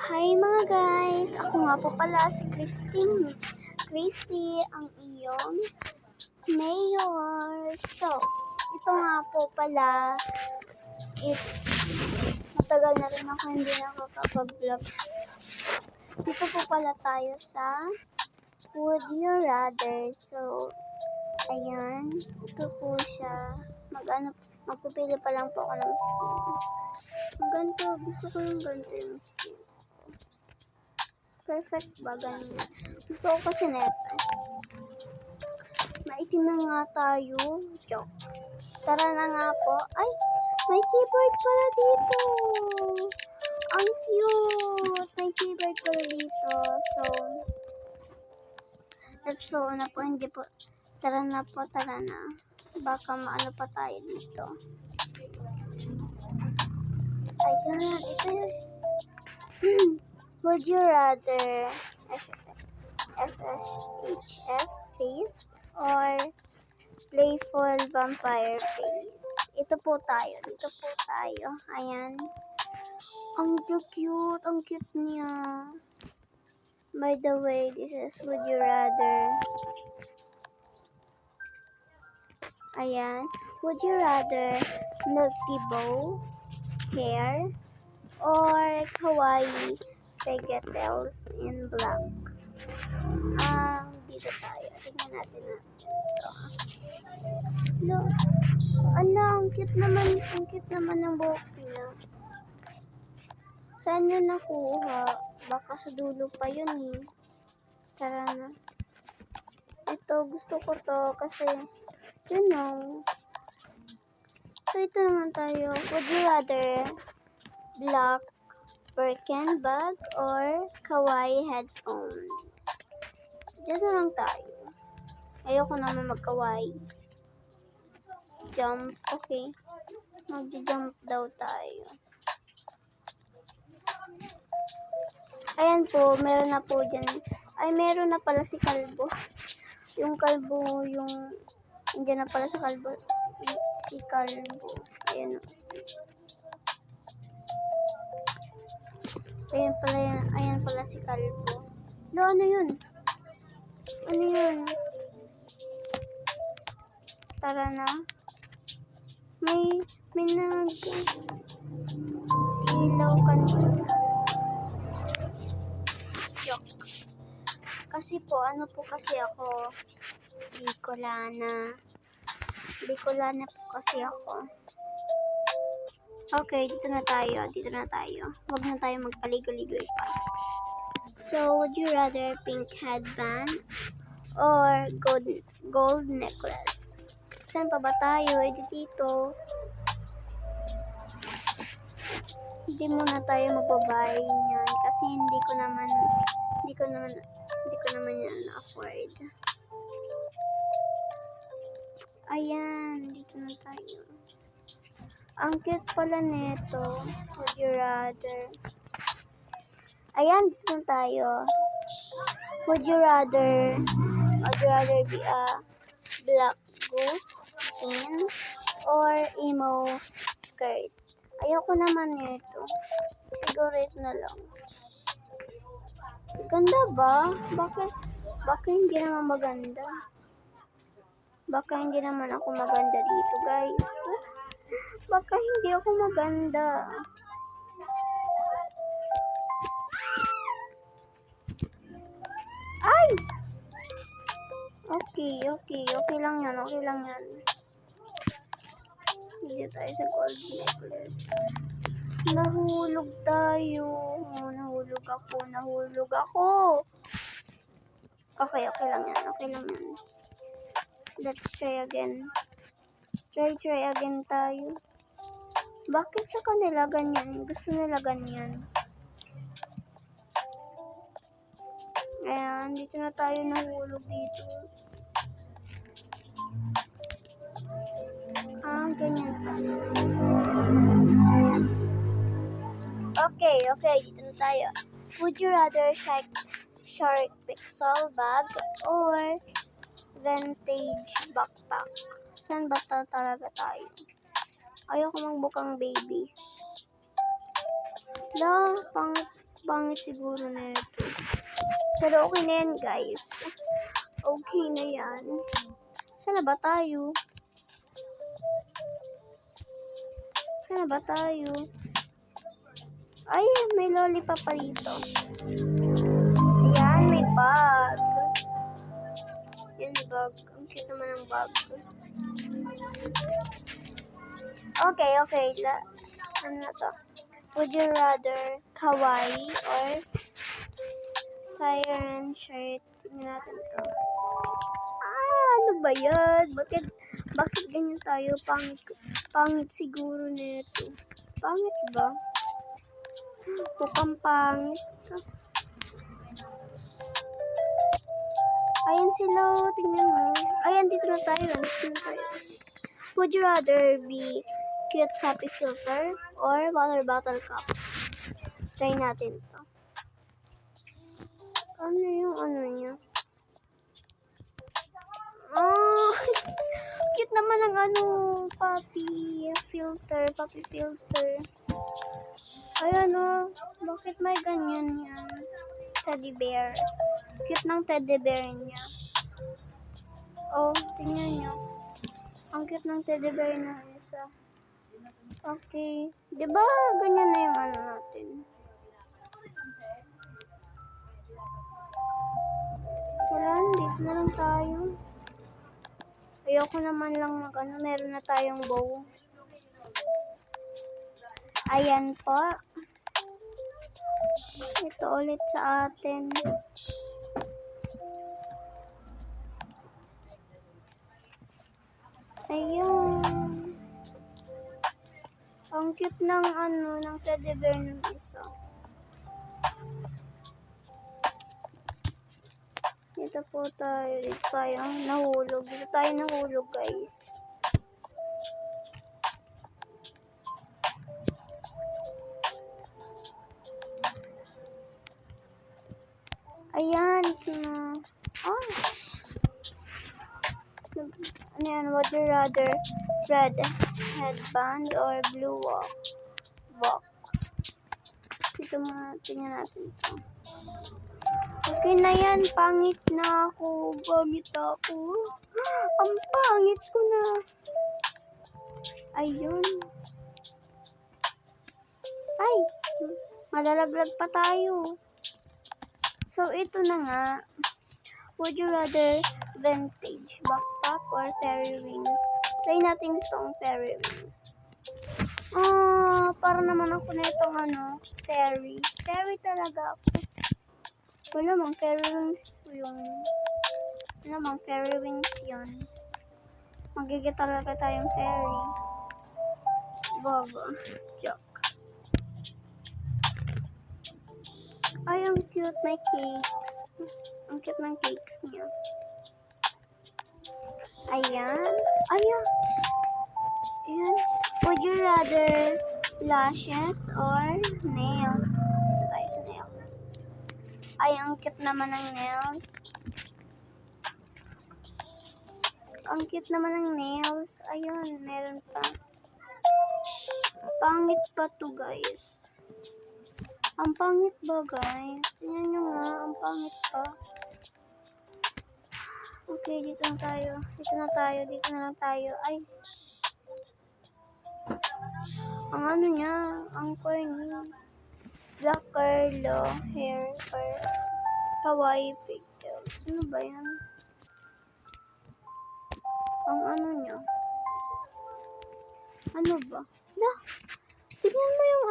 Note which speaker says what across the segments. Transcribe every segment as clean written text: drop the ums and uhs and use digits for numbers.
Speaker 1: Hi mga guys! Ako nga po pala si Christy, ang iyong mayor. So, ito nga po pala, matagal na rin ako hindi nakakapag-vlog. Dito po pala tayo sa Would You Rather. So, ayan, ito po siya. Magpipili pa lang po ako ng skin. Ang ganito, gusto ko yung ganito yung skin. Perfect ba ganyan? Gusto ko kasi neto. Maitim na nga tayo. Joke. Tara na nga po. Ay, may keyboard pala dito. Ang cute. May keyboard pala dito. So, let's go na po. Hindi po. Tara na po, tara na. Baka maano pa tayo dito. Ayan, ito yun. Would you rather SSHF face or playful vampire face? Ito po tayo. Dito po tayo. Ayan. Ang cute. Ang cute niya. By the way, this is Would You Rather. Ayan. Would you rather milky bow hair or kawaii pigtails in black? Dito tayo. Tingnan natin ito. No. Ang cute naman. Ang cute naman ng buhok niya. Saan yun nakuha? Baka sa dulo pa yun eh. Tara na. Ito, gusto ko to kasi, you know. So, ito naman tayo. Would you rather black Birkin bag or kawaii headphones? Dito lang tayo. Ayoko naman magkawaii. Jump. Okay. Mag-jump daw tayo. Ayan po, meron na po dyan. Ay, meron na pala si Kalbo. Yung Kalbo, nandiyan na pala sa Kalbo. Si Kalbo. Ayan o. Ayan pala si Kalbo. Ano yun? Ano yun? Tara na. May ilaw kanina. Joke. Kasi po, ano po kasi ako, Bicolana po kasi ako. Okay, dito na tayo. Huwag na tayo magpaligoy-ligoy pa. So, would you rather pink headband or gold necklace? Saan pa ba tayo? Dito. Hindi muna tayo magbabay niyan kasi hindi ko naman yan na-afford. Ayan, dito na tayo. Ang cute pala nito. Would you rather? Ayan, dito na tayo. Would you rather be a black goose in or emo skirt? Ayoko naman nito. Siguro ito na lang. Ganda ba? Baka hindi naman maganda. Baka hindi naman ako maganda dito, guys. Baka hindi ako maganda. Ay! Okay lang yan. Hindi tayo sa gold necklace. Nahulog tayo. Nahulog ako. Okay lang yan. Let's try again. Try again tayo. Bakit sa kanila ganyan? Gusto nila ganyan. Ayan, dito na tayo nahulog dito. Ganyan pa. Okay, dito na tayo. Would you rather short pixel bag or vintage backpack? Saan ba talaga tayo? Ayoko magbukang baby. Pangit Pangit siguro na ito. Pero okay na yan, guys. Okay na yan. Sana ba tayo? Sana ba tayo? Ay, may lollipop pa dito. Ayan, may bag. Yan, bag. Ang cute naman ng bag. Okay. Ano na to? Would you rather kawaii or siren shirt? Tingnan natin to. Ano ba yan? Bakit ganyan tayo? Pangit siguro nito. Pangit ba? Mukhang pangit. Ayan sila, tingnan mo. Ayan, dito na tayo. Would you rather be cute happy filter or water bottle cup? Try natin to. Ano yung ano niya? Oh, cute naman ang ano, puppy filter. Ayan o, bakit may ganyan yan? Teddy bear. Cute ng teddy bear niya. Oh, tingnan nyo. Ang cute ng teddy bear na isa. Okay. Diba ganyan na yung ano natin? Wala, dito na lang tayo. Ayoko naman lang meron na tayong bow. Ayan po. Ito ulit sa atin. Ayun. Ang cute ng ng teddy bear ng isa. Dito po tayo. Dito tayo nahulog. Dito tayo nahulog, guys. Ayan. Ito na. Ano yan? Would you rather red headband or blue walk? Dito mga tingnan natin ito. Okay na yan. Pangit na ako. Ang pangit ko na. Ayun. Ay. Malalaglag pa tayo. So, ito na nga. Would you rather vintage backpack or fairy wings? Try natin itong fairy wings. Para naman ako na itong fairy. Fairy talaga ako. Wala mang fairy wings yung... Wala mang fairy wings yun. Magiging talaga tayong fairy. Bobo. Joke. Ay, ang cute. May cakes. Ang cute ng cakes niya. Ayan. Ayan. Would you rather lashes or nails? Ito tayo sa nails. Ay, ang cute naman ng nails. Ang cute naman ng nails. Ayun, meron pa. Pangit pa to, guys. Ang pangit ba, guys? Tingnan nyo nga, ang pangit pa. Okay, dito na tayo. Dito na lang tayo. Ay. Ang ano niya, ang corny. Black curl, hair, or kawaii pigtails. Ano ba yan? Ang ano niya. Ano ba? Tignan mo yung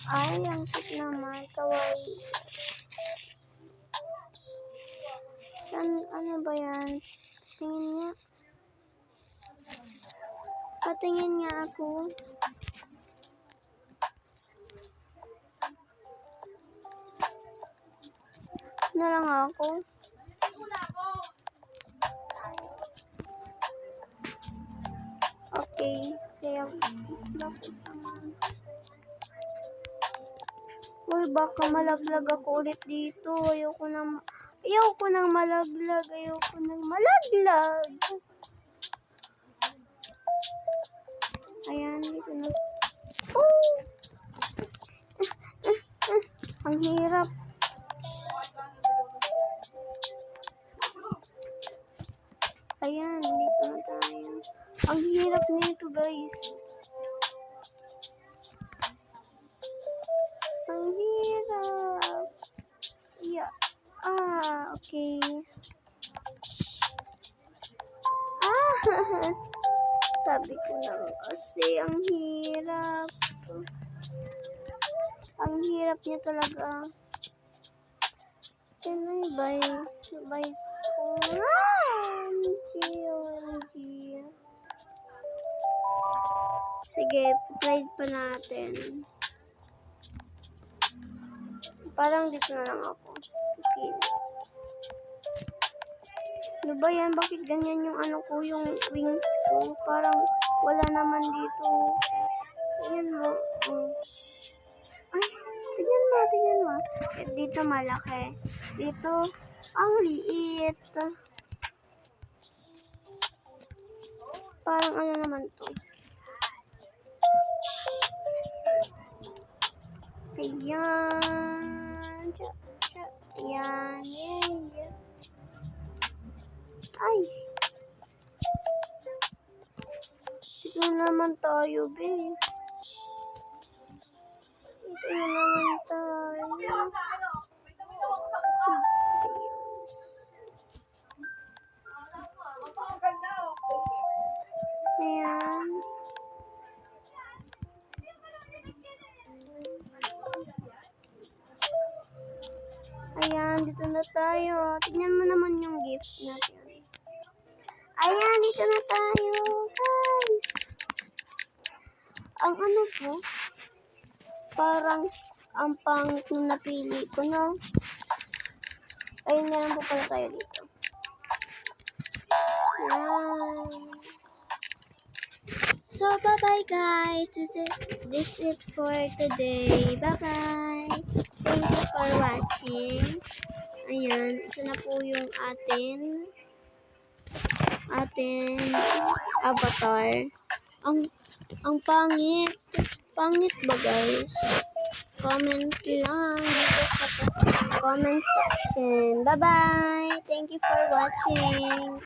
Speaker 1: Ay, ang cute naman. Kawaii. Ano ba yan? Tingin nga. Patingin nga ako. Na lang ako. Okay. Kaya, bakit naman? Uy, baka malaglag ako ulit dito. Ayoko nang malaglag. Ayan, dito na. Ang hirap. Ayan, dito na tayo. Ang hirap nito, guys. Ang hirap. Yeah. Okay. Sabi ko lang kasi ang hirap. Ang hirap niya talaga. Bye ko. OMG. Sige, try pa natin. Parang dito na lang ako. Okay. Ano ba yan? Bakit ganyan yung ano ko, yung wings ko? Parang wala naman dito. Tingnan mo. Ay, tingnan mo. Dito malaki. Dito, ang liit. Parang ano naman to. Ayan. Ayan. Yay. Ay. Dito naman tayo, babe. Dito naman tayo. Ayan. Ayan, dito na tayo. Tignan mo naman yung gift natin. Ayan, dito na tayo, guys. Ang ano po, parang ang pangit nung napili ko, no? Ayun na lang po pala tayo dito. Ayan. So, bye-bye, guys. This is it for today. Bye-bye. Thank you for watching. Ayan, ito na po yung atin avatar. Ang pangit. Pangit ba, guys? Comment lang dito sa comment section. Bye-bye. Thank you for watching.